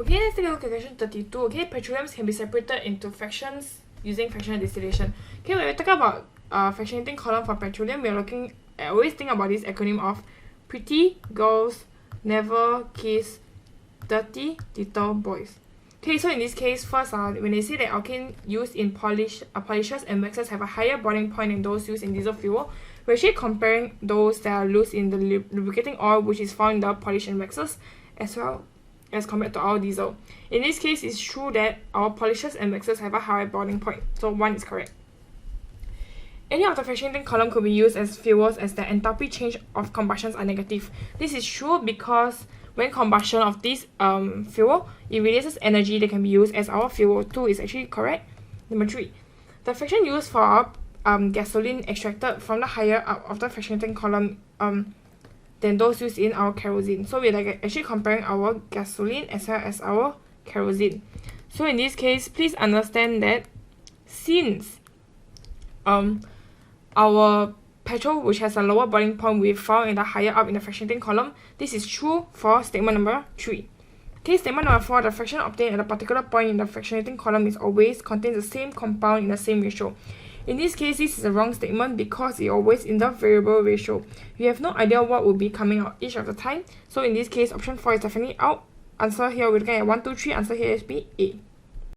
Okay, let's take a look at question 32. Okay, petroleums can be separated into fractions using fractional distillation. Okay, when we talk about fractionating column for petroleum, we are looking always think about this acronym of pretty girls never kiss dirty little boys. Okay, so in this case, first, when they say that alkane used in polishers and waxes have a higher boiling point than those used in diesel fuel, we're actually comparing those that are used in the lubricating oil, which is found in the polish and waxes, as well as compared to our diesel. In this case, it's true that our polishers and waxes have a higher boiling point, so 1 is correct. Any of the fractionating column could be used as fuels as the enthalpy change of combustions are negative. This is true because when combustion of this fuel, it releases energy that can be used as our fuel. 2 is actually correct. Number 3, the fraction used for our gasoline extracted from the higher up of the fractionating column than those used in our kerosene. So we're actually comparing our gasoline as well as our kerosene. So in this case, please understand that since our petrol, which has a lower boiling point, we found in the higher up in the fractionating column, this is true for statement number 3. Okay, statement number 4, the fraction obtained at a particular point in the fractionating column is always contains the same compound in the same ratio. In this case, this is a wrong statement because it always in the variable ratio. We have no idea what will be coming out each of the time. So in this case, option 4 is definitely out. Answer here, we're looking at 1, 2, 3. Answer here is B, A.